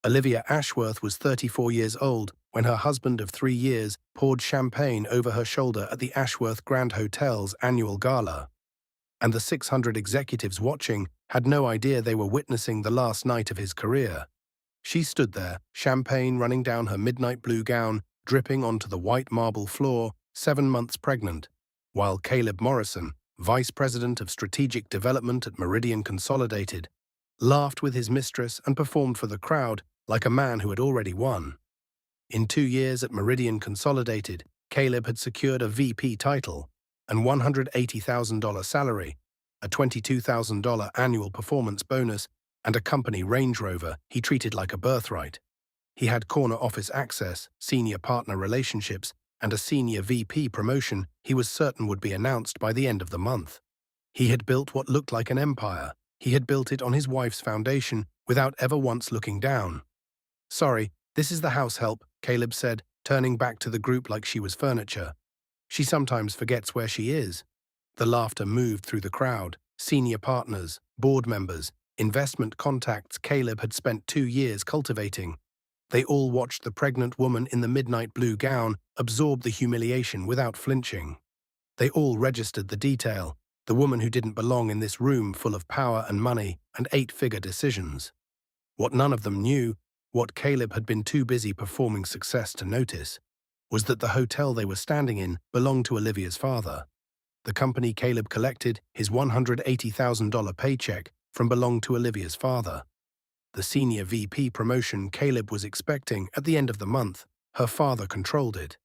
Olivia Ashworth was 34 years old when her husband of 3 years poured champagne over her shoulder at the Ashworth Grand Hotel's annual gala. And the 600 executives watching had no idea they were witnessing the last night of his career. She stood there, champagne running down her midnight blue gown, dripping onto the white marble floor, 7 months pregnant, while Caleb Morrison, Vice President of Strategic Development at Meridian Consolidated, laughed with his mistress and performed for the crowd like a man who had already won. In 2 years at Meridian Consolidated, Caleb had secured a VP title, and $180,000 salary, a $22,000 annual performance bonus, and a company Range Rover he treated like a birthright. He had corner office access, senior partner relationships, and a senior VP promotion he was certain would be announced by the end of the month. He had built what looked like an empire. He had built it on his wife's foundation without ever once looking down. "Sorry, this is the house help," Caleb said, turning back to the group like she was furniture. "She sometimes forgets where she is." The laughter moved through the crowd. Senior partners, board members, investment contacts Caleb had spent 2 years cultivating. They all watched the pregnant woman in the midnight blue gown absorb the humiliation without flinching. They all registered the detail, the woman who didn't belong in this room full of power and money and 8-figure decisions. What none of them knew, what Caleb had been too busy performing success to notice, was that the hotel they were standing in belonged to Olivia's father. The company Caleb collected his $180,000 paycheck from belonged to Olivia's father. The senior VP promotion Caleb was expecting at the end of the month, her father controlled it.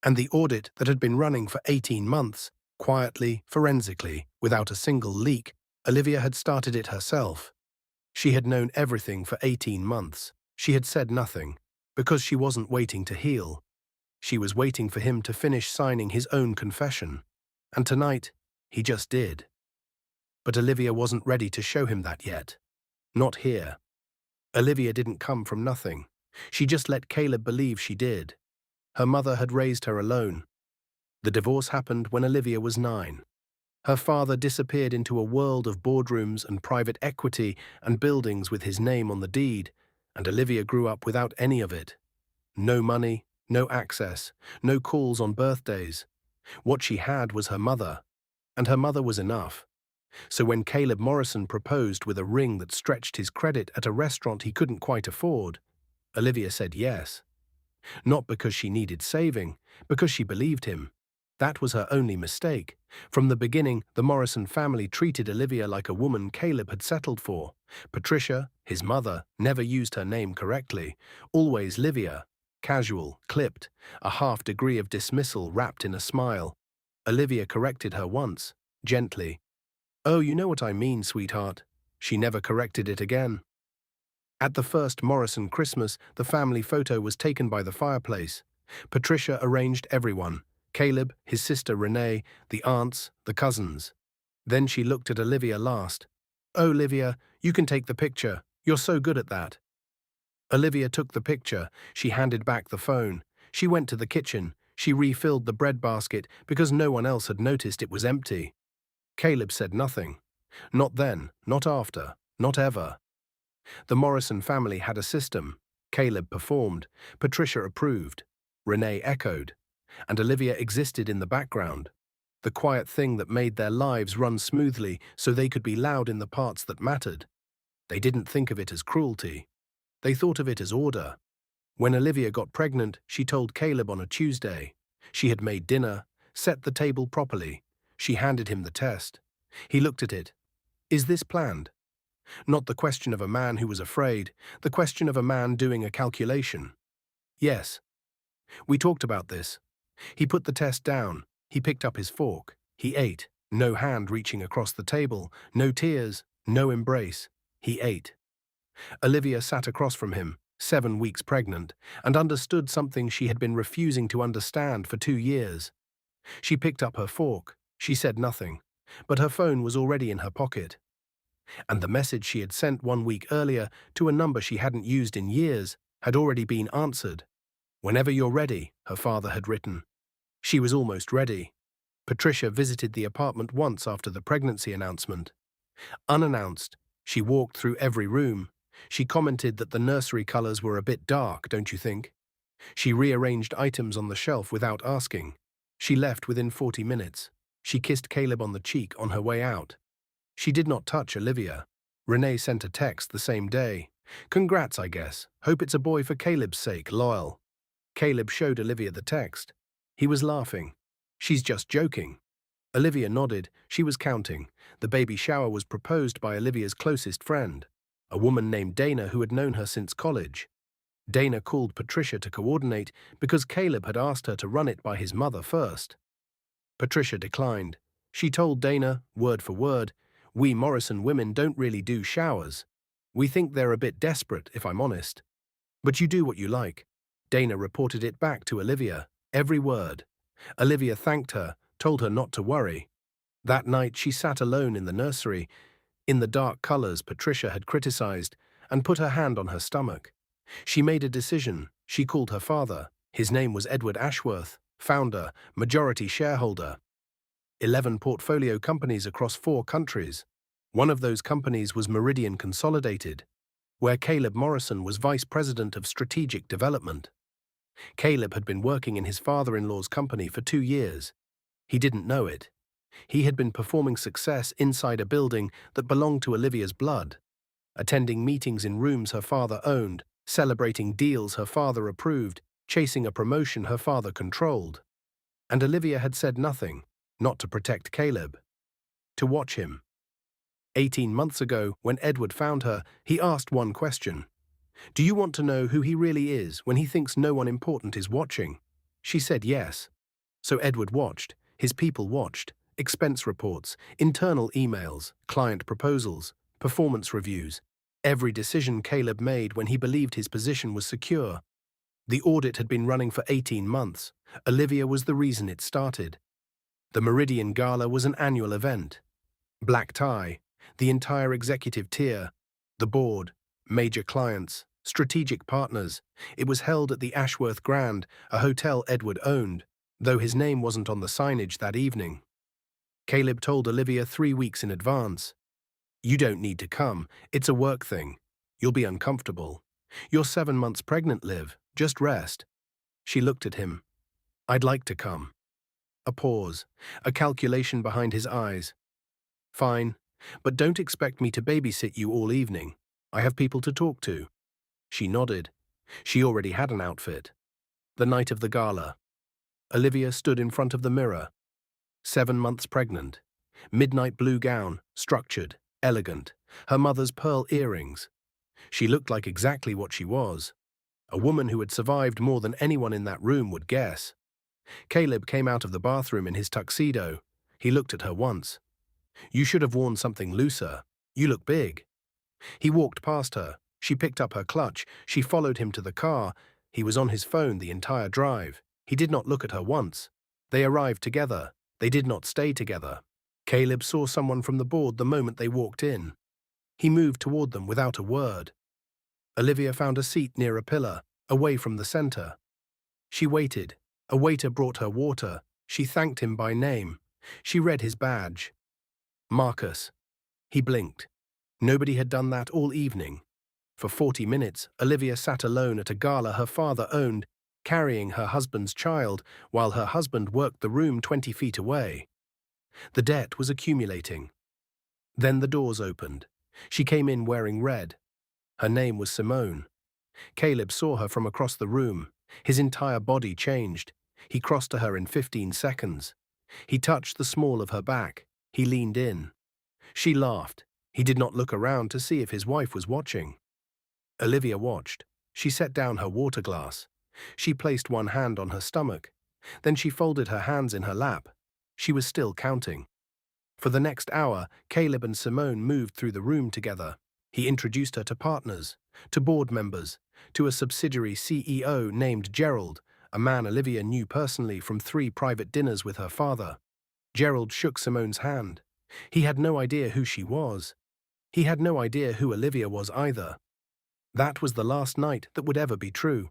And the audit that had been running for 18 months, quietly, forensically, without a single leak, Olivia had started it herself. She had known everything for 18 months. She had said nothing, because she wasn't waiting to heal. She was waiting for him to finish signing his own confession. And tonight, he just did. But Olivia wasn't ready to show him that yet. Not here. Olivia didn't come from nothing. She just let Caleb believe she did. Her mother had raised her alone. The divorce happened when Olivia was 9. Her father disappeared into a world of boardrooms and private equity and buildings with his name on the deed, and Olivia grew up without any of it. No money, no access, no calls on birthdays. What she had was her mother, and her mother was enough. So when Caleb Morrison proposed with a ring that stretched his credit at a restaurant he couldn't quite afford, Olivia said yes. Not because she needed saving, because she believed him. That was her only mistake. From the beginning, the Morrison family treated Olivia like a woman Caleb had settled for. Patricia, his mother, never used her name correctly. Always Livia. Casual, clipped, a half degree of dismissal wrapped in a smile. Olivia corrected her once, gently. "Oh, you know what I mean, sweetheart." She never corrected it again. At the first Morrison Christmas, the family photo was taken by the fireplace. Patricia arranged everyone. Caleb, his sister Renee, the aunts, the cousins. Then she looked at Olivia last. "Oh, Olivia, you can take the picture. You're so good at that." Olivia took the picture. She handed back the phone. She went to the kitchen. She refilled the bread basket because no one else had noticed it was empty. Caleb said nothing. Not then, not after, not ever. The Morrison family had a system. Caleb performed. Patricia approved. Renee echoed. And Olivia existed in the background. The quiet thing that made their lives run smoothly so they could be loud in the parts that mattered. They didn't think of it as cruelty. They thought of it as order. When Olivia got pregnant, she told Caleb on a Tuesday. She had made dinner, set the table properly. She handed him the test. He looked at it. "Is this planned?" Not the question of a man who was afraid, the question of a man doing a calculation. "Yes." "We talked about this." He put the test down. He picked up his fork. He ate. No hand reaching across the table. No tears. No embrace. He ate. Olivia sat across from him, 7 weeks pregnant, and understood something she had been refusing to understand for 2 years. She picked up her fork. She said nothing, but her phone was already in her pocket. And the message she had sent 1 week earlier to a number she hadn't used in years had already been answered. "Whenever you're ready," her father had written. She was almost ready. Patricia visited the apartment once after the pregnancy announcement. Unannounced, she walked through every room. She commented that the nursery colors were a bit dark, don't you think? She rearranged items on the shelf without asking. She left within 40 minutes. She kissed Caleb on the cheek on her way out. She did not touch Olivia. Renee sent a text the same day. Congrats, I guess. Hope it's a boy for Caleb's sake, loyal. Caleb showed Olivia the text. He was laughing. She's just joking. Olivia nodded. She was counting. The baby shower was proposed by Olivia's closest friend, a woman named Dana who had known her since college. Dana called Patricia to coordinate because Caleb had asked her to run it by his mother first. Patricia declined. She told Dana, word for word, "We Morrison women don't really do showers. We think they're a bit desperate, if I'm honest. But you do what you like." Dana reported it back to Olivia, every word. Olivia thanked her, told her not to worry. That night she sat alone in the nursery, in the dark colors Patricia had criticized, and put her hand on her stomach. She made a decision. She called her father. His name was Edward Ashworth, founder, majority shareholder. 11 portfolio companies across 4 countries. One of those companies was Meridian Consolidated, where Caleb Morrison was vice president of strategic development. Caleb had been working in his father-in-law's company for 2 years. He didn't know it. He had been performing success inside a building that belonged to Olivia's blood, attending meetings in rooms her father owned, celebrating deals her father approved, chasing a promotion her father controlled. And Olivia had said nothing, not to protect Caleb, to watch him. 18 months ago, when Edward found her, he asked one question. "Do you want to know who he really is when he thinks no one important is watching?" She said yes. So Edward watched, his people watched, expense reports, internal emails, client proposals, performance reviews, every decision Caleb made when he believed his position was secure. The audit had been running for 18 months. Olivia was the reason it started. The Meridian Gala was an annual event. Black tie, the entire executive tier, the board, major clients, strategic partners. It was held at the Ashworth Grand, a hotel Edward owned, though his name wasn't on the signage that evening. Caleb told Olivia 3 weeks in advance. "You don't need to come. It's a work thing. You'll be uncomfortable. You're 7 months pregnant, Liv. Just rest." She looked at him. "I'd like to come." A pause, a calculation behind his eyes. "Fine, but don't expect me to babysit you all evening. I have people to talk to." She nodded. She already had an outfit. The night of the gala. Olivia stood in front of the mirror. 7 months pregnant. Midnight blue gown, structured, elegant. Her mother's pearl earrings. She looked like exactly what she was. A woman who had survived more than anyone in that room would guess. Caleb came out of the bathroom in his tuxedo. He looked at her once. "You should have worn something looser. You look big." He walked past her. She picked up her clutch. She followed him to the car. He was on his phone the entire drive. He did not look at her once. They arrived together. They did not stay together. Caleb saw someone from the board the moment they walked in. He moved toward them without a word. Olivia found a seat near a pillar, away from the center. She waited. A waiter brought her water. She thanked him by name. She read his badge. Marcus. He blinked. Nobody had done that all evening. For 40 minutes, Olivia sat alone at a gala her father owned, carrying her husband's child, while her husband worked the room 20 feet away. The debt was accumulating. Then the doors opened. She came in wearing red. Her name was Simone. Caleb saw her from across the room. His entire body changed. He crossed to her in 15 seconds. He touched the small of her back. He leaned in. She laughed. He did not look around to see if his wife was watching. Olivia watched. She set down her water glass. She placed one hand on her stomach. Then she folded her hands in her lap. She was still counting. For the next hour, Caleb and Simone moved through the room together. He introduced her to partners, to board members, to a subsidiary CEO named Gerald, a man Olivia knew personally from 3 private dinners with her father. Gerald shook Simone's hand. He had no idea who she was. He had no idea who Olivia was either. That was the last night that would ever be true.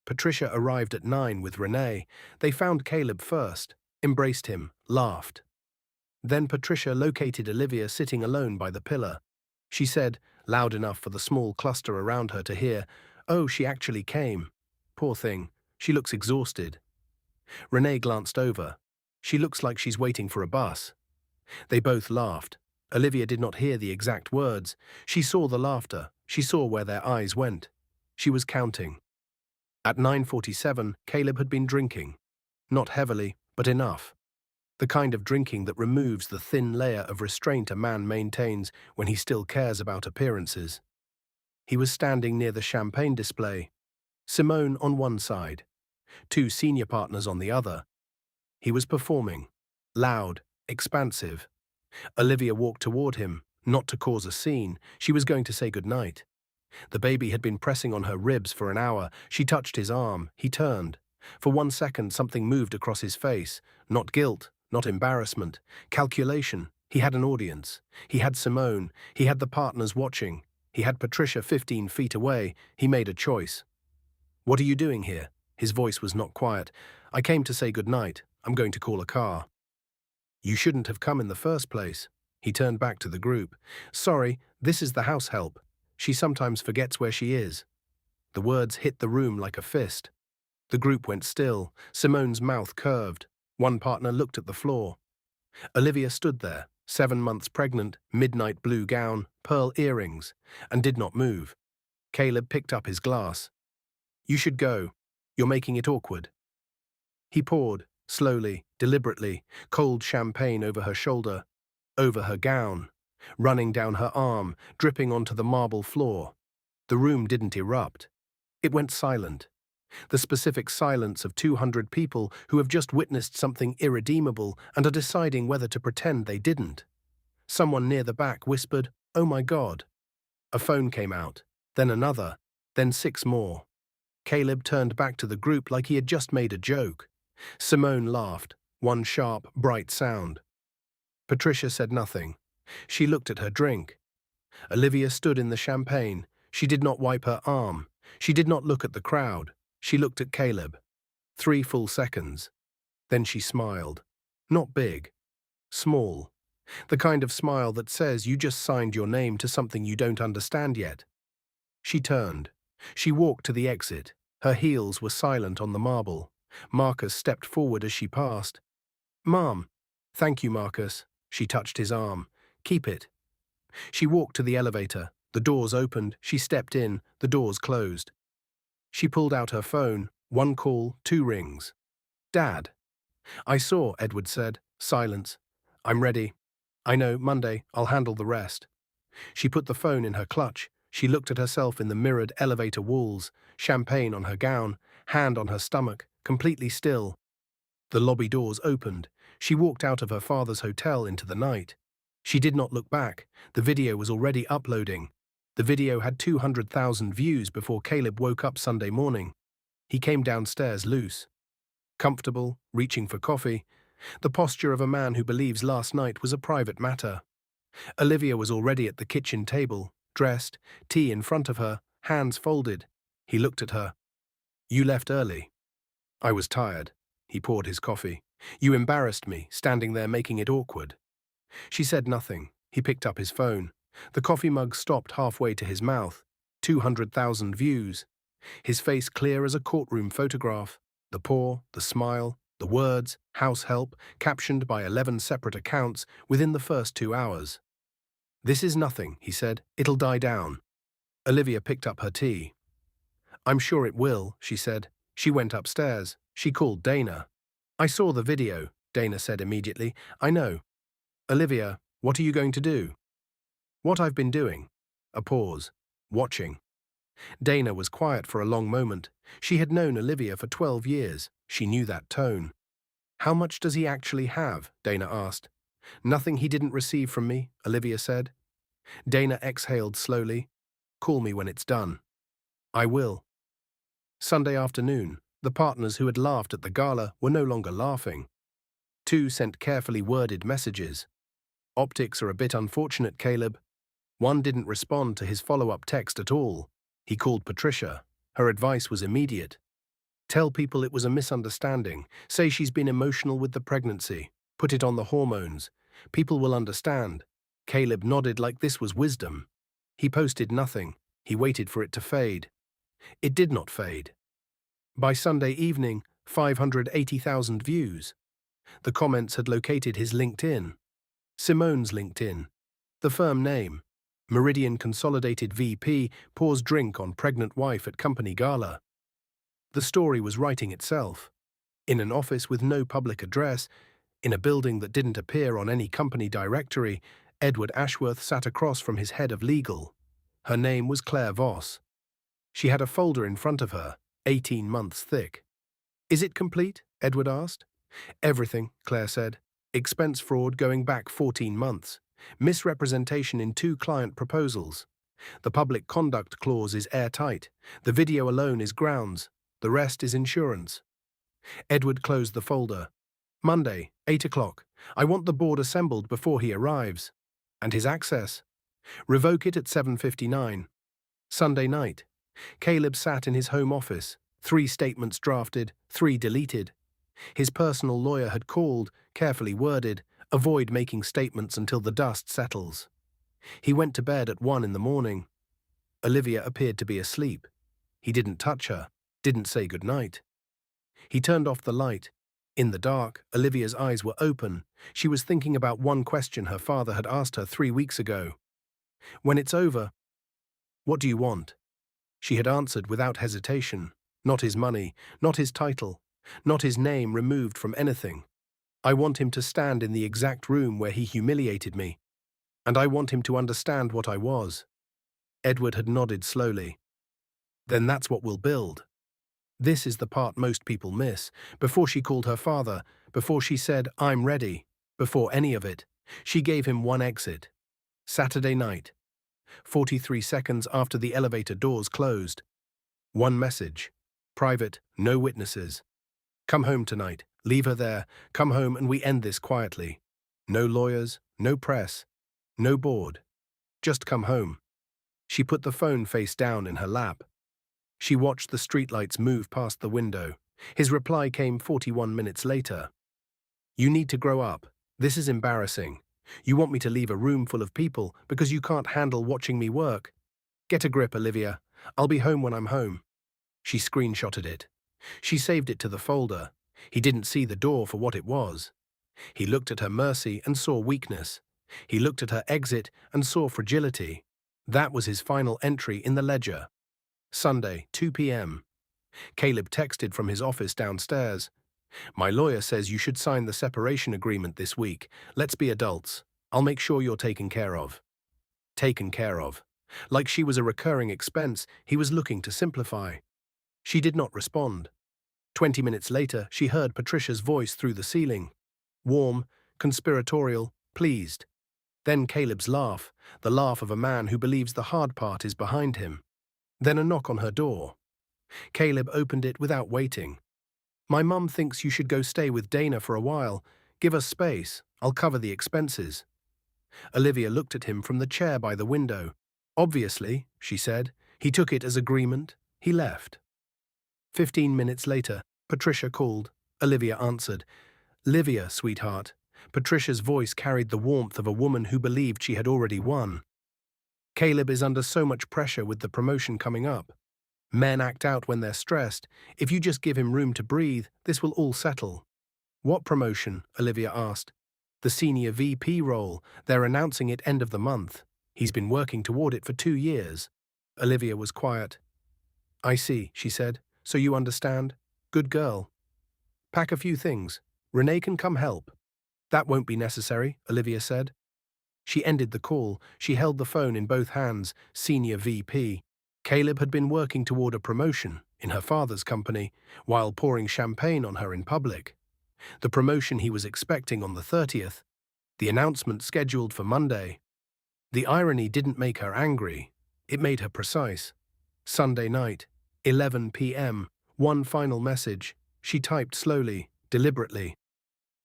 Patricia arrived at 9 with Renee. They found Caleb first, embraced him, laughed. Then Patricia located Olivia sitting alone by the pillar. She said, loud enough for the small cluster around her to hear. "Oh, she actually came. Poor thing, she looks exhausted." Renee glanced over. "She looks like she's waiting for a bus." They both laughed. Olivia did not hear the exact words. She saw the laughter. She saw where their eyes went. She was counting. At 9:47, Caleb had been drinking. Not heavily, but enough. The kind of drinking that removes the thin layer of restraint a man maintains when he still cares about appearances. He was standing near the champagne display. Simone on one side, two senior partners on the other. He was performing. Loud, expansive. Olivia walked toward him, not to cause a scene. She was going to say goodnight. The baby had been pressing on her ribs for an hour. She touched his arm. He turned. For 1 second, something moved across his face. Not guilt, not embarrassment. Calculation. He had an audience. He had Simone. He had the partners watching. He had Patricia 15 feet away. He made a choice. "What are you doing here?" His voice was not quiet. "I came to say goodnight. I'm going to call a car." "You shouldn't have come in the first place." He turned back to the group. "Sorry, this is the house help. She sometimes forgets where she is." The words hit the room like a fist. The group went still. Simone's mouth curved. One partner looked at the floor. Olivia stood there, 7 months pregnant, midnight blue gown, pearl earrings, and did not move. Caleb picked up his glass. "You should go. You're making it awkward." He poured, slowly, deliberately, cold champagne over her shoulder, over her gown, running down her arm, dripping onto the marble floor. The room didn't erupt. It went silent. The specific silence of 200 people who have just witnessed something irredeemable and are deciding whether to pretend they didn't. Someone near the back whispered, "Oh my God." A phone came out, then another, then 6 more. Caleb turned back to the group like he had just made a joke. Simone laughed, one sharp, bright sound. Patricia said nothing. She looked at her drink. Olivia stood in the champagne. She did not wipe her arm. She did not look at the crowd. She looked at Caleb. 3 full seconds. Then she smiled. Not big. Small. The kind of smile that says you just signed your name to something you don't understand yet. She turned. She walked to the exit. Her heels were silent on the marble. Marcus stepped forward as she passed. "Mom." "Thank you, Marcus." She touched his arm. "Keep it." She walked to the elevator. The doors opened. She stepped in. The doors closed. She pulled out her phone. 1 call, 2 rings. "Dad." "I saw," Edward said. Silence. "I'm ready." "I know, Monday. I'll handle the rest." She put the phone in her clutch. She looked at herself in the mirrored elevator walls, champagne on her gown, hand on her stomach, completely still. The lobby doors opened. She walked out of her father's hotel into the night. She did not look back. The video was already uploading. The video had 200,000 views before Caleb woke up Sunday morning. He came downstairs loose. Comfortable, reaching for coffee. The posture of a man who believes last night was a private matter. Olivia was already at the kitchen table, dressed, tea in front of her, hands folded. He looked at her. "You left early." "I was tired." He poured his coffee. "You embarrassed me, standing there making it awkward." She said nothing. He picked up his phone. The coffee mug stopped halfway to his mouth. 200,000 views. His face clear as a courtroom photograph. The pour, the smile, the words, "house help," captioned by 11 separate accounts within the first 2 hours. "This is nothing," he said. "It'll die down." Olivia picked up her tea. "I'm sure it will," she said. She went upstairs. She called Dana. "I saw the video," Dana said immediately. "I know." "Olivia, what are you going to do?" "What I've been doing." A pause. "Watching." Dana was quiet for a long moment. She had known Olivia for 12 years. She knew that tone. "How much does he actually have?" Dana asked. "Nothing he didn't receive from me," Olivia said. Dana exhaled slowly. "Call me when it's done." "I will." Sunday afternoon, the partners who had laughed at the gala were no longer laughing. 2 sent carefully worded messages. "Optics are a bit unfortunate, Caleb." One didn't respond to his follow-up text at all. He called Patricia. Her advice was immediate. "Tell people it was a misunderstanding. Say she's been emotional with the pregnancy. Put it on the hormones. People will understand." Caleb nodded like this was wisdom. He posted nothing. He waited for it to fade. It did not fade. By Sunday evening, 580,000 views. The comments had located his LinkedIn. Simone's LinkedIn. The firm name. Meridian Consolidated VP pours drink on pregnant wife at company gala. The story was writing itself. In an office with no public address, in a building that didn't appear on any company directory, Edward Ashworth sat across from his head of legal. Her name was Claire Voss. She had a folder in front of her, 18 months thick. "Is it complete?" Edward asked. "Everything," Claire said. "Expense fraud going back 14 months. Misrepresentation in 2 client proposals. The public conduct clause is airtight. The video alone is grounds. The rest is insurance." Edward closed the folder. "Monday, 8 o'clock. I want the board assembled before he arrives." And his access? "Revoke it at 7:59. Sunday night. Caleb sat in his home office. 3 statements drafted, 3 deleted. His personal lawyer had called, carefully worded, "Avoid making statements until the dust settles." He went to bed at 1 in the morning. Olivia appeared to be asleep. He didn't touch her, didn't say goodnight. He turned off the light. In the dark, Olivia's eyes were open. She was thinking about one question her father had asked her 3 weeks ago. "When it's over, what do you want?" She had answered without hesitation. Not his money, not his title, not his name removed from anything. "I want him to stand in the exact room where he humiliated me. And I want him to understand what I was." Edward had nodded slowly. "Then that's what we'll build." This is the part most people miss. Before she called her father, before she said, "I'm ready," before any of it, she gave him one exit. Saturday night. 43 seconds after the elevator doors closed. One message. Private, no witnesses. "Come home tonight. Leave her there. Come home and we end this quietly. No lawyers, no press, no board. Just come home." She put the phone face down in her lap. She watched the streetlights move past the window. His reply came 41 minutes later. "You need to grow up. This is embarrassing. You want me to leave a room full of people because you can't handle watching me work? Get a grip, Olivia. I'll be home when I'm home." She screenshotted it. She saved it to the folder. He didn't see the door for what it was. He looked at her mercy and saw weakness. He looked at her exit and saw fragility. That was his final entry in the ledger. Sunday, 2 p.m. Caleb texted from his office downstairs. "My lawyer says you should sign the separation agreement this week. Let's be adults. I'll make sure you're taken care of." Taken care of. Like she was a recurring expense, he was looking to simplify. She did not respond. 20 minutes later, she heard Patricia's voice through the ceiling. Warm, conspiratorial, pleased. Then Caleb's laugh, the laugh of a man who believes the hard part is behind him. Then a knock on her door. Caleb opened it without waiting. "My mum thinks you should go stay with Dana for a while. Give us space. I'll cover the expenses." Olivia looked at him from the chair by the window. "Obviously," she said. He took it as agreement. He left. 15 minutes later, Patricia called. Olivia answered. "Livia, sweetheart." Patricia's voice carried the warmth of a woman who believed she had already won. "Caleb is under so much pressure with the promotion coming up. Men act out when they're stressed. If you just give him room to breathe, this will all settle." "What promotion?" Olivia asked. "The senior VP role. They're announcing it end of the month. He's been working toward it for 2 years. Olivia was quiet. "I see," she said. "So you understand? Good girl. Pack a few things. Renee can come help." "That won't be necessary," Olivia said. She ended the call. She held the phone in both hands. Senior VP. Caleb had been working toward a promotion in her father's company while pouring champagne on her in public. The promotion he was expecting on the 30th. The announcement scheduled for Monday. The irony didn't make her angry. It made her precise. Sunday night, 11 p.m. One final message. She typed slowly, deliberately.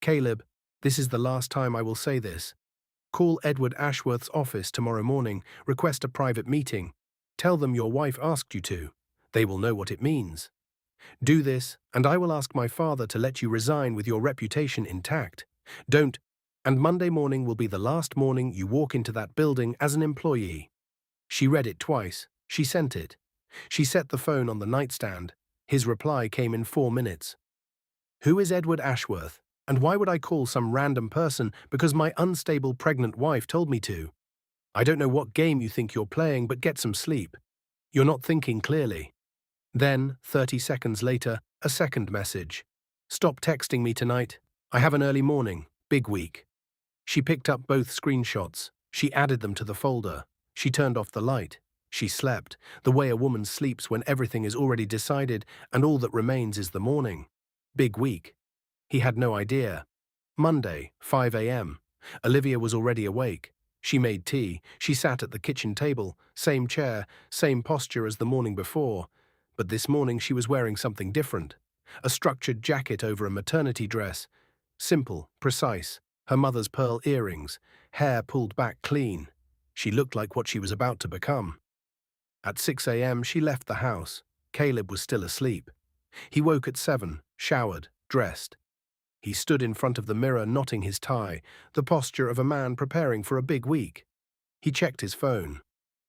"Caleb, this is the last time I will say this. Call Edward Ashworth's office tomorrow morning. Request a private meeting. Tell them your wife asked you to. They will know what it means. Do this, and I will ask my father to let you resign with your reputation intact. Don't, and Monday morning will be the last morning you walk into that building as an employee." She read it twice. She sent it. She set the phone on the nightstand. His reply came in 4 minutes. Who is Edward Ashworth? And why would I call some random person because my unstable pregnant wife told me to? I don't know what game you think you're playing, but get some sleep. You're not thinking clearly. Then, 30 seconds later, a second message. Stop texting me tonight. I have an early morning. Big week. She picked up both screenshots. She added them to the folder. She turned off the light. She slept, the way a woman sleeps when everything is already decided and all that remains is the morning. Big week. He had no idea. Monday, 5 a.m. Olivia was already awake. She made tea. She sat at the kitchen table, same chair, same posture as the morning before. But this morning she was wearing something different. A structured jacket over a maternity dress. Simple, precise. Her mother's pearl earrings, hair pulled back clean. She looked like what she was about to become. At 6 a.m. she left the house. Caleb was still asleep. He woke at 7, showered, dressed. He stood in front of the mirror knotting his tie, the posture of a man preparing for a big week. He checked his phone.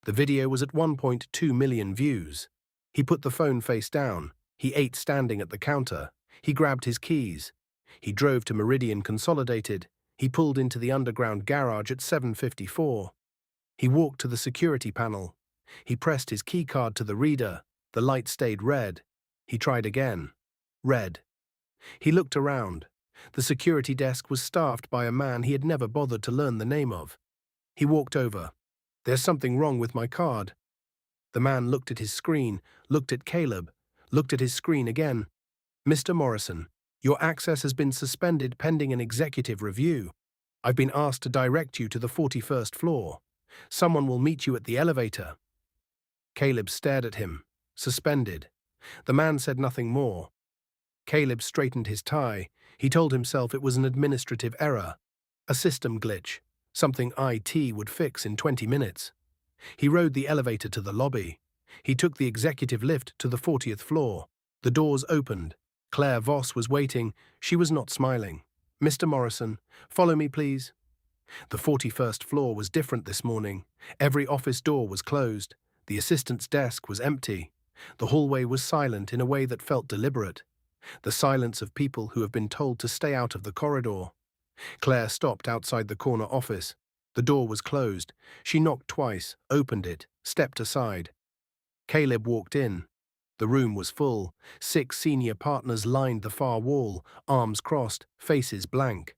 The video was at 1.2 million views. He put the phone face down. He ate standing at the counter. He grabbed his keys. He drove to Meridian Consolidated. He pulled into the underground garage at 7:54. He walked to the security panel. He pressed his keycard to the reader. The light stayed red. He tried again. Red. He looked around. The security desk was staffed by a man he had never bothered to learn the name of. He walked over. There's something wrong with my card. The man looked at his screen, looked at Caleb, looked at his screen again. Mr. Morrison, your access has been suspended pending an executive review. I've been asked to direct you to the 41st floor. Someone will meet you at the elevator. Caleb stared at him, suspended. The man said nothing more. Caleb straightened his tie. He told himself it was an administrative error, a system glitch, something IT would fix in 20 minutes. He rode the elevator to the lobby. He took the executive lift to the 40th floor. The doors opened. Claire Voss was waiting. She was not smiling. Mr. Morrison, follow me, please. The 41st floor was different this morning. Every office door was closed. The assistant's desk was empty. The hallway was silent in a way that felt deliberate. The silence of people who have been told to stay out of the corridor. Claire stopped outside the corner office. The door was closed. She knocked twice, opened it, stepped aside. Caleb walked in. The room was full. 6 senior partners lined the far wall, arms crossed, faces blank.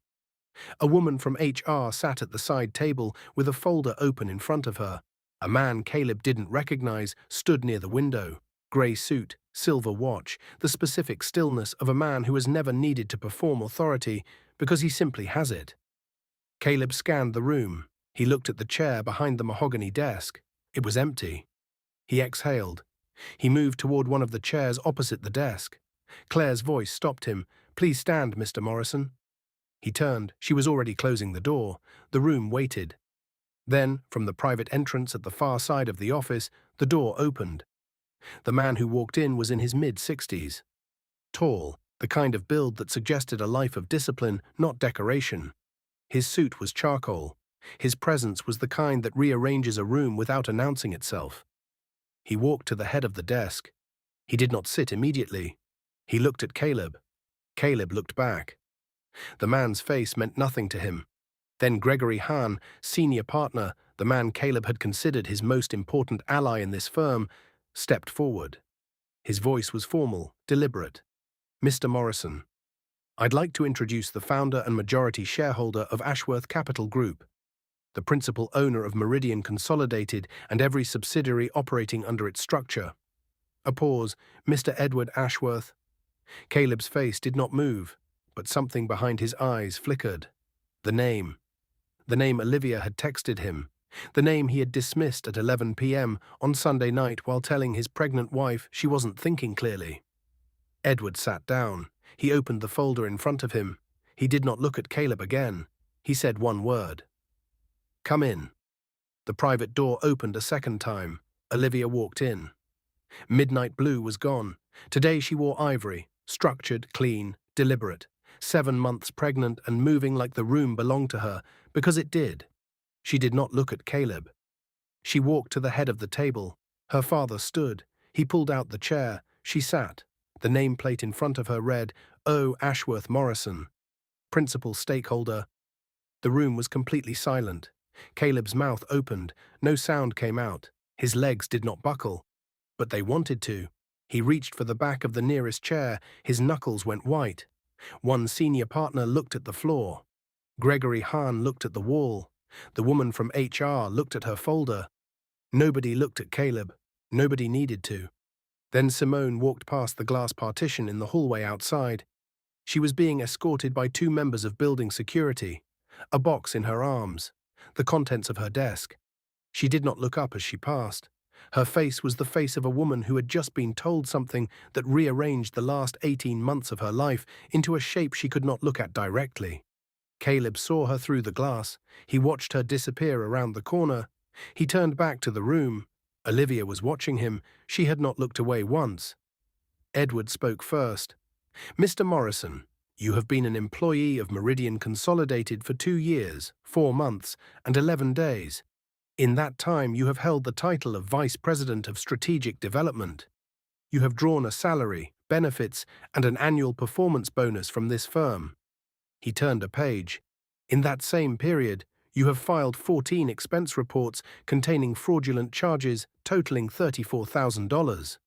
A woman from HR sat at the side table with a folder open in front of her. A man Caleb didn't recognize stood near the window. Grey suit, silver watch, the specific stillness of a man who has never needed to perform authority because he simply has it. Caleb scanned the room. He looked at the chair behind the mahogany desk. It was empty. He exhaled. He moved toward one of the chairs opposite the desk. Claire's voice stopped him. Please stand, Mr. Morrison. He turned. She was already closing the door. The room waited. Then, from the private entrance at the far side of the office, the door opened. The man who walked in was in his mid-60s. Tall, the kind of build that suggested a life of discipline, not decoration. His suit was charcoal. His presence was the kind that rearranges a room without announcing itself. He walked to the head of the desk. He did not sit immediately. He looked at Caleb. Caleb looked back. The man's face meant nothing to him. Then Gregory Hahn, senior partner, the man Caleb had considered his most important ally in this firm, stepped forward. His voice was formal, deliberate. Mr. Morrison, I'd like to introduce the founder and majority shareholder of Ashworth Capital Group, the principal owner of Meridian Consolidated and every subsidiary operating under its structure. A pause. Mr. Edward Ashworth. Caleb's face did not move, but something behind his eyes flickered. The name. The name Olivia had texted him. The name he had dismissed at 11 p.m. on Sunday night while telling his pregnant wife she wasn't thinking clearly. Edward sat down. He opened the folder in front of him. He did not look at Caleb again. He said one word. Come in. The private door opened a second time. Olivia walked in. Midnight blue was gone. Today she wore ivory, structured, clean, deliberate, 7 months pregnant and moving like the room belonged to her, because it did. She did not look at Caleb. She walked to the head of the table. Her father stood. He pulled out the chair. She sat. The nameplate in front of her read, O. Ashworth Morrison, principal stakeholder. The room was completely silent. Caleb's mouth opened. No sound came out. His legs did not buckle. But they wanted to. He reached for the back of the nearest chair. His knuckles went white. One senior partner looked at the floor. Gregory Hahn looked at the wall. The woman from HR looked at her folder. Nobody looked at Caleb. Nobody needed to. Then Simone walked past the glass partition in the hallway outside. She was being escorted by two members of building security. A box in her arms. The contents of her desk. She did not look up as she passed. Her face was the face of a woman who had just been told something that rearranged the last 18 months of her life into a shape she could not look at directly. Caleb saw her through the glass. He watched her disappear around the corner. He turned back to the room. Olivia was watching him. She had not looked away once. Edward spoke first. Mr. Morrison, you have been an employee of Meridian Consolidated for 2 years, 4 months, and 11 days. In that time, you have held the title of Vice President of Strategic Development. You have drawn a salary, benefits, and an annual performance bonus from this firm. He turned a page. In that same period, you have filed 14 expense reports containing fraudulent charges totaling $34,000.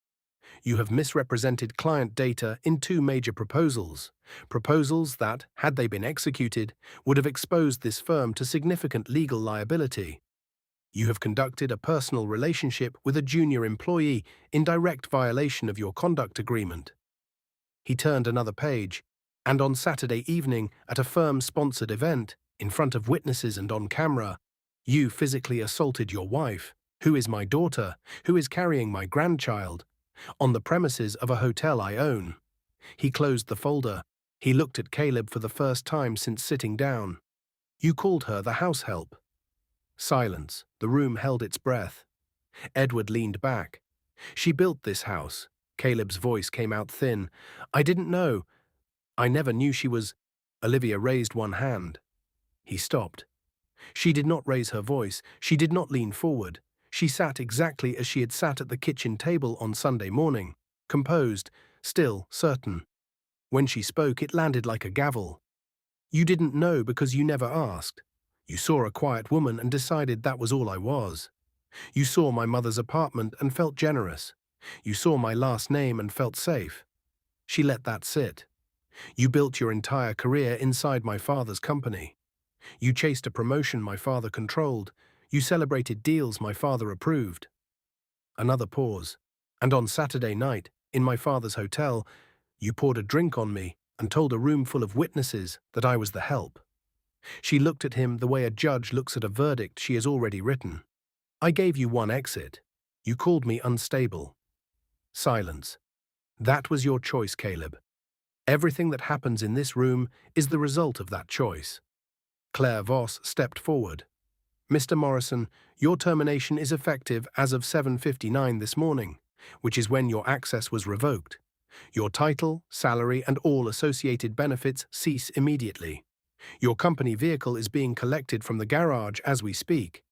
You have misrepresented client data in 2 major proposals. Proposals that, had they been executed, would have exposed this firm to significant legal liability. You have conducted a personal relationship with a junior employee in direct violation of your conduct agreement. He turned another page, and on Saturday evening, at a firm-sponsored event, in front of witnesses and on camera, you physically assaulted your wife, who is my daughter, who is carrying my grandchild, on the premises of a hotel I own. He closed the folder. He looked at Caleb for the first time since sitting down. You called her the house help. Silence. The room held its breath. Edward leaned back. She built this house. Caleb's voice came out thin. I didn't know. I never knew she was... Olivia raised one hand. He stopped. She did not raise her voice. She did not lean forward. She sat exactly as she had sat at the kitchen table on Sunday morning, composed, still, certain. When she spoke, it landed like a gavel. You didn't know because you never asked. You saw a quiet woman and decided that was all I was. You saw my mother's apartment and felt generous. You saw my last name and felt safe. She let that sit. You built your entire career inside my father's company. You chased a promotion my father controlled. You celebrated deals my father approved. Another pause. And on Saturday night, in my father's hotel, you poured a drink on me and told a room full of witnesses that I was the help. She looked at him the way a judge looks at a verdict she has already written. I gave you one exit. You called me unstable. Silence. That was your choice, Caleb. Everything that happens in this room is the result of that choice. Claire Voss stepped forward. Mr. Morrison, your termination is effective as of 7:59 this morning, which is when your access was revoked. Your title, salary, and all associated benefits cease immediately. Your company vehicle is being collected from the garage as we speak.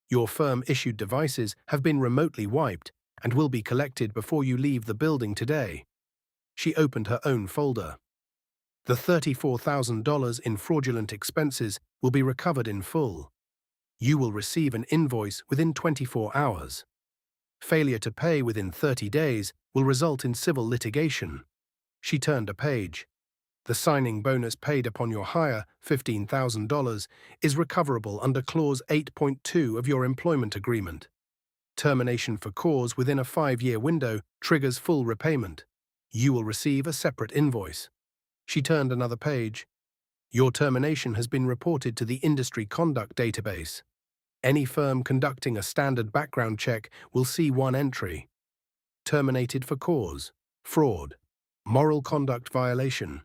Your firm-issued devices have been remotely wiped and will be collected before you leave the building today. She opened her own folder. The $34,000 in fraudulent expenses will be recovered in full. You will receive an invoice within 24 hours. Failure to pay within 30 days will result in civil litigation. She turned a page. The signing bonus paid upon your hire, $15,000, is recoverable under Clause 8.2 of your employment agreement. Termination for cause within a 5-year window triggers full repayment. You will receive a separate invoice. She turned another page. Your termination has been reported to the Industry Conduct Database. Any firm conducting a standard background check will see one entry. Terminated for cause, fraud, moral conduct violation.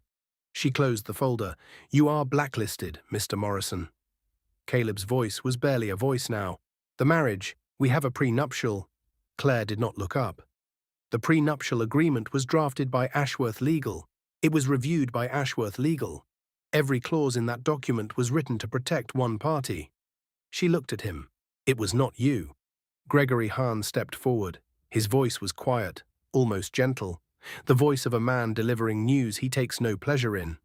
She closed the folder. You are blacklisted, Mr. Morrison. Caleb's voice was barely a voice now. The marriage, we have a prenuptial. Claire did not look up. The prenuptial agreement was drafted by Ashworth Legal. It was reviewed by Ashworth Legal. Every clause in that document was written to protect one party. She looked at him. It was not you. Gregory Hahn stepped forward. His voice was quiet, almost gentle, the voice of a man delivering news he takes no pleasure in.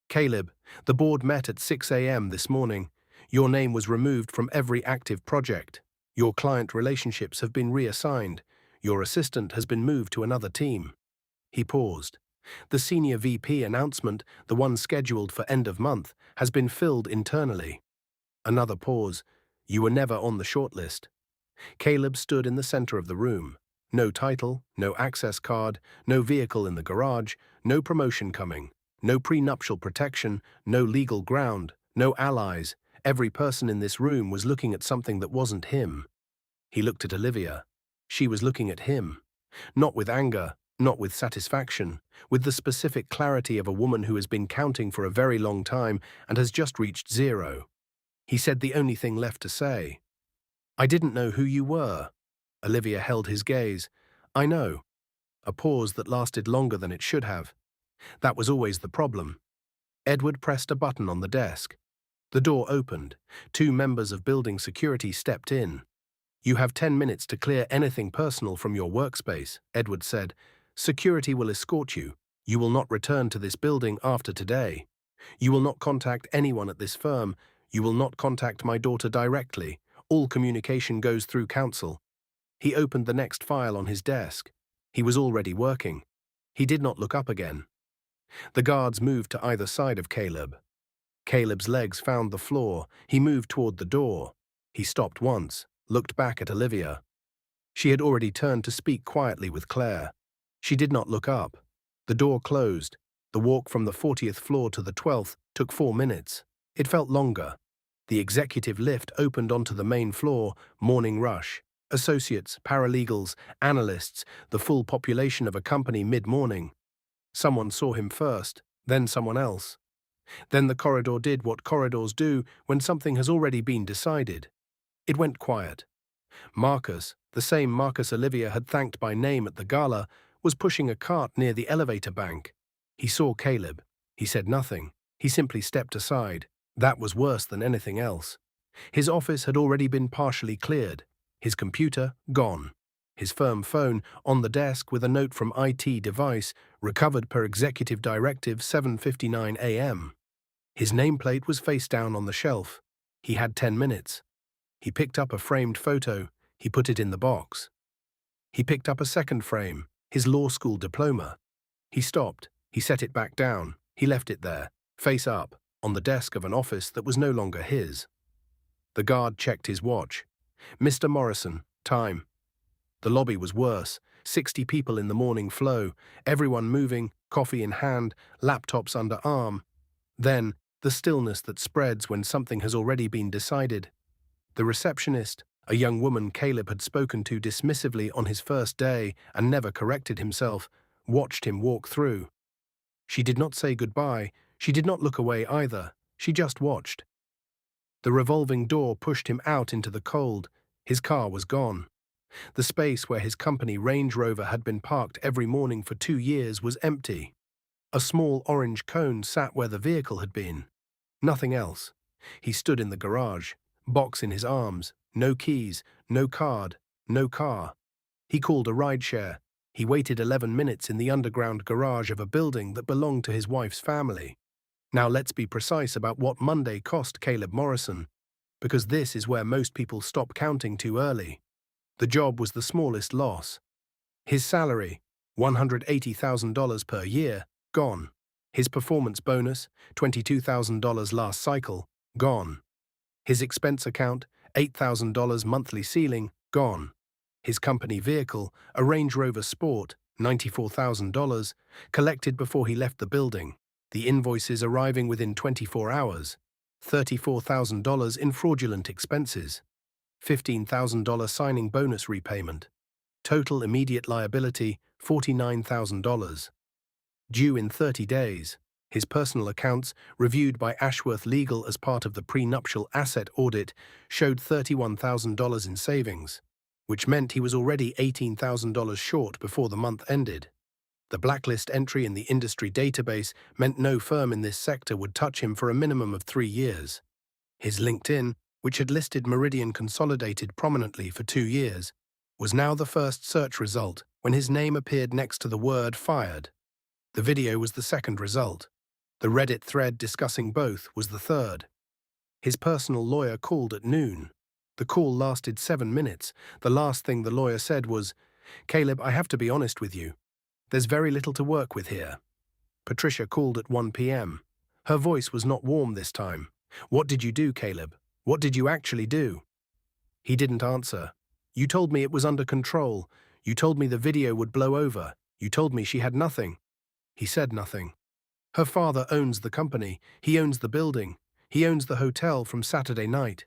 Caleb, the board met at 6 a.m. this morning. Your name was removed from every active project. Your client relationships have been reassigned. Your assistant has been moved to another team. He paused. The senior VP announcement, the one scheduled for end of month, has been filled internally. Another pause. You were never on the shortlist. Caleb stood in the center of the room. No title, no access card, no vehicle in the garage, no promotion coming, no prenuptial protection, no legal ground, no allies. Every person in this room was looking at something that wasn't him. He looked at Olivia. She was looking at him. Not with anger, not with satisfaction, with the specific clarity of a woman who has been counting for a very long time and has just reached zero. He said the only thing left to say. I didn't know who you were. Olivia held his gaze. I know. A pause that lasted longer than it should have. That was always the problem. Edward pressed a button on the desk. The door opened. 2 members of building security stepped in. You have 10 minutes to clear anything personal from your workspace, Edward said. Security will escort you. You will not return to this building after today. You will not contact anyone at this firm. You will not contact my daughter directly. All communication goes through counsel. He opened the next file on his desk. He was already working. He did not look up again. The guards moved to either side of Caleb. Caleb's legs found the floor. He moved toward the door. He stopped once, looked back at Olivia. She had already turned to speak quietly with Claire. She did not look up. The door closed. The walk from the 40th floor to the 12th took 4 minutes. It felt longer. The executive lift opened onto the main floor, morning rush. Associates, paralegals, analysts, the full population of a company mid-morning. Someone saw him first, then someone else. Then the corridor did what corridors do when something has already been decided. It went quiet. Marcus, the same Marcus Olivia had thanked by name at the gala, was pushing a cart near the elevator bank. He saw Caleb. He said nothing. He simply stepped aside. That was worse than anything else. His office had already been partially cleared. His computer, gone. His firm phone, on the desk with a note from IT device, recovered per Executive Directive 7:59 a.m. His nameplate was face down on the shelf. He had 10 minutes. He picked up a framed photo. He put it in the box. He picked up a second frame, his law school diploma. He stopped. He set it back down. He left it there, face up, on the desk of an office that was no longer his. The guard checked his watch. Mr. Morrison, time. The lobby was worse. 60 people in the morning flow, everyone moving, coffee in hand, laptops under arm. Then, the stillness that spreads when something has already been decided. The receptionist, a young woman Caleb had spoken to dismissively on his first day and never corrected himself, watched him walk through. She did not say goodbye. She did not look away either. She just watched. The revolving door pushed him out into the cold. His car was gone. The space where his company Range Rover had been parked every morning for 2 years was empty. A small orange cone sat where the vehicle had been. Nothing else. He stood in the garage, box in his arms, no keys, no card, no car. He called a rideshare. He waited 11 minutes in the underground garage of a building that belonged to his wife's family. Now let's be precise about what Monday cost Caleb Morrison, because this is where most people stop counting too early. The job was the smallest loss. His salary, $180,000 per year, gone. His performance bonus, $22,000 last cycle, gone. His expense account, $8,000 monthly ceiling, gone. His company vehicle, a Range Rover Sport, $94,000, collected before he left the building. The invoices arriving within 24 hours. $34,000 in fraudulent expenses. $15,000 signing bonus repayment. Total immediate liability, $49,000. Due in 30 days. His personal accounts, reviewed by Ashworth Legal as part of the prenuptial asset audit, showed $31,000 in savings, which meant he was already $18,000 short before the month ended. The blacklist entry in the industry database meant no firm in this sector would touch him for a minimum of 3 years. His LinkedIn, which had listed Meridian Consolidated prominently for 2 years, was now the first search result when his name appeared next to the word fired. The video was the second result. The Reddit thread discussing both was the third. His personal lawyer called at noon. The call lasted 7 minutes. The last thing the lawyer said was, "Caleb, I have to be honest with you. There's very little to work with here." Patricia called at 1 p.m. Her voice was not warm this time. "What did you do, Caleb? What did you actually do?" He didn't answer. "You told me it was under control. You told me the video would blow over. You told me she had nothing." He said nothing. "Her father owns the company. He owns the building. He owns the hotel from Saturday night."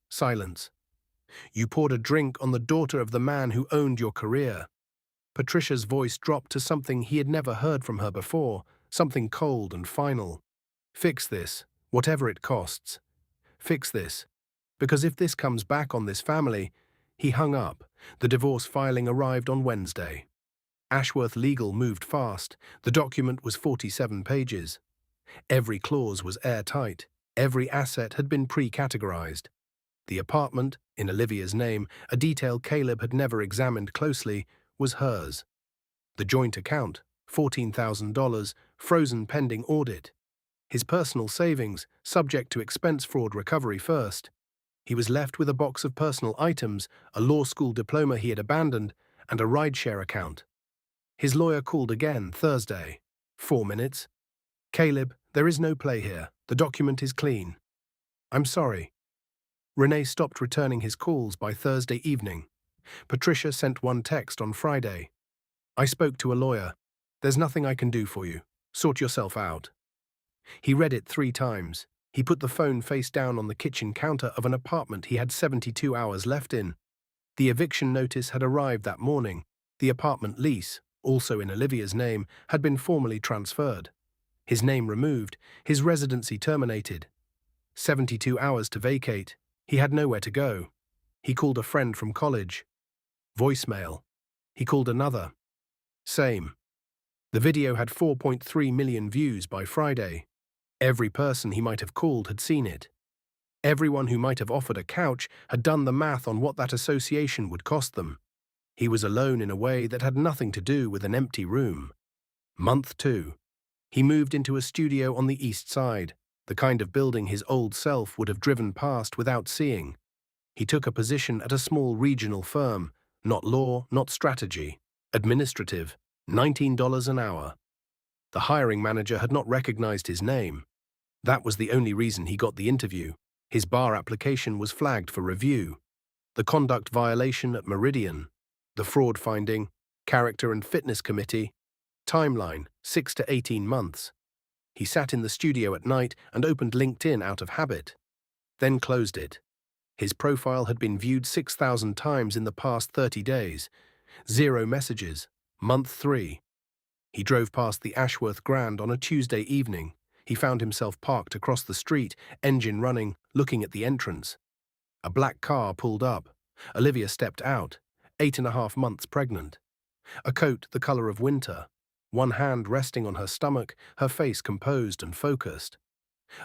Silence. "You poured a drink on the daughter of the man who owned your career." Patricia's voice dropped to something he had never heard from her before, something cold and final. "Fix this, whatever it costs. Fix this. Because if this comes back on this family..." He hung up. The divorce filing arrived on Wednesday. Ashworth Legal moved fast. The document was 47 pages. Every clause was airtight. Every asset had been pre-categorized. The apartment, in Olivia's name, a detail Caleb had never examined closely, was hers. The joint account, $14,000, frozen pending audit. His personal savings, subject to expense fraud recovery first. He was left with a box of personal items, a law school diploma he had abandoned, and a rideshare account. His lawyer called again Thursday. 4 minutes. "Caleb, there is no play here. The document is clean." "I'm sorry." Renee stopped returning his calls by Thursday evening. Patricia sent one text on Friday. "I spoke to a lawyer. There's nothing I can do for you. Sort yourself out." He read it 3 times. He put the phone face down on the kitchen counter of an apartment he had 72 hours left in. The eviction notice had arrived that morning. The apartment lease, also in Olivia's name, had been formally transferred. His name removed, his residency terminated. 72 hours to vacate. He had nowhere to go. He called a friend from college. Voicemail. He called another. Same. The video had 4.3 million views by Friday. Every person he might have called had seen it. Everyone who might have offered a couch had done the math on what that association would cost them. He was alone in a way that had nothing to do with an empty room. Month 2. He moved into a studio on the east side, the kind of building his old self would have driven past without seeing. He took a position at a small regional firm, not law, not strategy, administrative, $19 an hour. The hiring manager had not recognized his name. That was the only reason he got the interview. His bar application was flagged for review. The conduct violation at Meridian. The fraud finding, character and fitness committee. Timeline, 6 to 18 months. He sat in the studio at night and opened LinkedIn out of habit. Then closed it. His profile had been viewed 6,000 times in the past 30 days. 0 messages. Month 3. He drove past the Ashworth Grand on a Tuesday evening. He found himself parked across the street, engine running, looking at the entrance. A black car pulled up. Olivia stepped out, 8.5 months pregnant. A coat the color of winter. One hand resting on her stomach, her face composed and focused.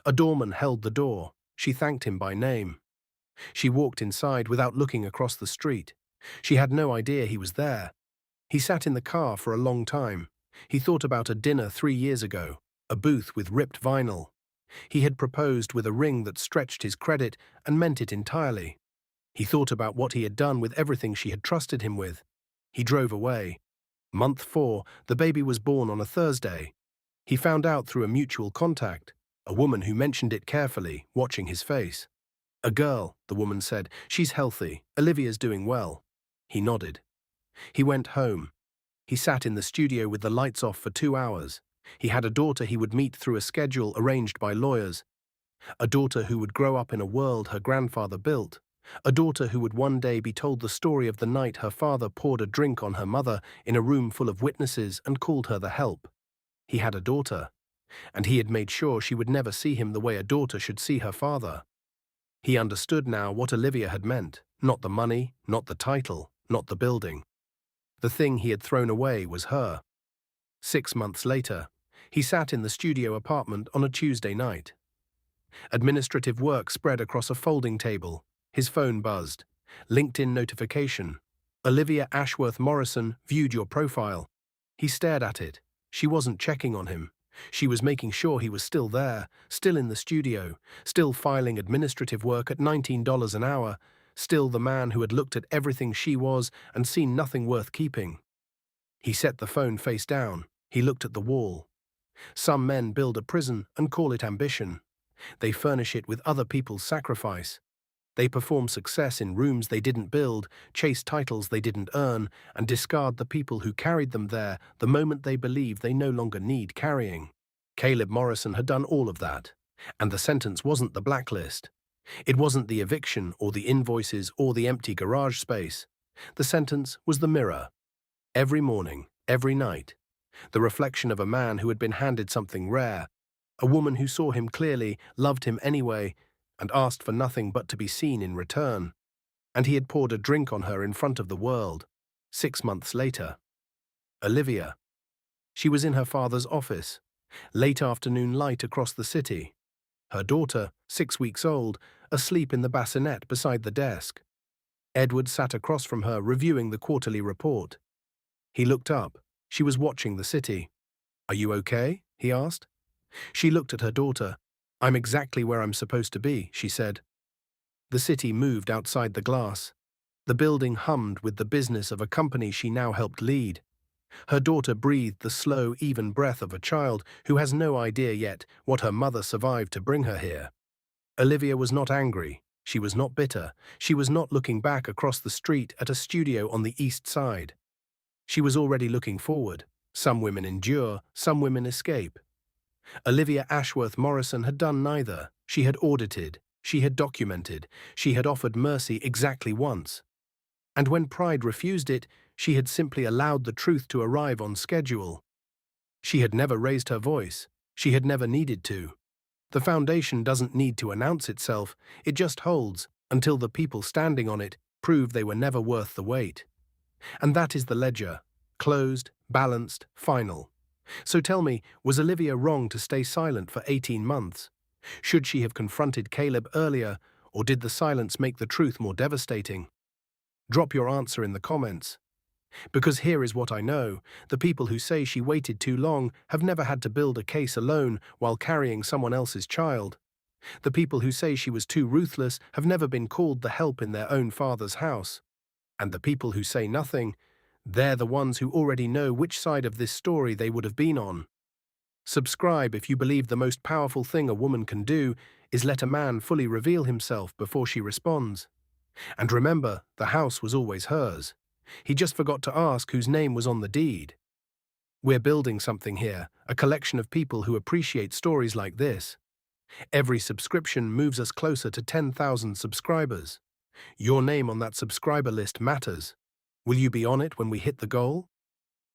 A doorman held the door. She thanked him by name. She walked inside without looking across the street. She had no idea he was there. He sat in the car for a long time. He thought about a dinner 3 years ago, a booth with ripped vinyl. He had proposed with a ring that stretched his credit and meant it entirely. He thought about what he had done with everything she had trusted him with. He drove away. Month 4, the baby was born on a Thursday. He found out through a mutual contact, a woman who mentioned it carefully, watching his face. "A girl," the woman said. "She's healthy. Olivia's doing well." He nodded. He went home. He sat in the studio with the lights off for 2 hours. He had a daughter he would meet through a schedule arranged by lawyers. A daughter who would grow up in a world her grandfather built. A daughter who would one day be told the story of the night her father poured a drink on her mother in a room full of witnesses and called her the help. He had a daughter, and he had made sure she would never see him the way a daughter should see her father. He understood now what Olivia had meant, not the money, not the title, not the building. The thing he had thrown away was her. 6 months later, he sat in the studio apartment on a Tuesday night. Administrative work spread across a folding table. His phone buzzed. LinkedIn notification. Olivia Ashworth Morrison viewed your profile. He stared at it. She wasn't checking on him. She was making sure he was still there, still in the studio, still filing administrative work at $19 an hour, still the man who had looked at everything she was and seen nothing worth keeping. He set the phone face down. He looked at the wall. Some men build a prison and call it ambition. They furnish it with other people's sacrifice. They perform success in rooms they didn't build, chase titles they didn't earn, and discard the people who carried them there the moment they believe they no longer need carrying. Caleb Morrison had done all of that. And the sentence wasn't the blacklist. It wasn't the eviction or the invoices or the empty garage space. The sentence was the mirror. Every morning, every night. The reflection of a man who had been handed something rare, a woman who saw him clearly, loved him anyway, and asked for nothing but to be seen in return. And he had poured a drink on her in front of the world. 6 months later. Olivia. She was in her father's office. Late afternoon light across the city. Her daughter, 6 weeks old, asleep in the bassinet beside the desk. Edward sat across from her, reviewing the quarterly report. He looked up. She was watching the city. "Are you okay?" he asked. She looked at her daughter. "I'm exactly where I'm supposed to be," she said. The city moved outside the glass. The building hummed with the business of a company she now helped lead. Her daughter breathed the slow, even breath of a child who has no idea yet what her mother survived to bring her here. Olivia was not angry. She was not bitter. She was not looking back across the street at a studio on the east side. She was already looking forward. Some women endure, some women escape. Olivia Ashworth Morrison had done neither. She had audited, she had documented, she had offered mercy exactly once. And when pride refused it, she had simply allowed the truth to arrive on schedule. She had never raised her voice. She had never needed to. The foundation doesn't need to announce itself, it just holds until the people standing on it prove they were never worth the wait. And that is the ledger. Closed, balanced, final. So tell me, was Olivia wrong to stay silent for 18 months? Should she have confronted Caleb earlier, or did the silence make the truth more devastating? Drop your answer in the comments. Because here is what I know, the people who say she waited too long have never had to build a case alone while carrying someone else's child. The people who say she was too ruthless have never been called the help in their own father's house. And the people who say nothing, they're the ones who already know which side of this story they would have been on. Subscribe if you believe the most powerful thing a woman can do is let a man fully reveal himself before she responds. And remember, the house was always hers. He just forgot to ask whose name was on the deed. We're building something here, a collection of people who appreciate stories like this. Every subscription moves us closer to 10,000 subscribers. Your name on that subscriber list matters. Will you be on it when we hit the goal?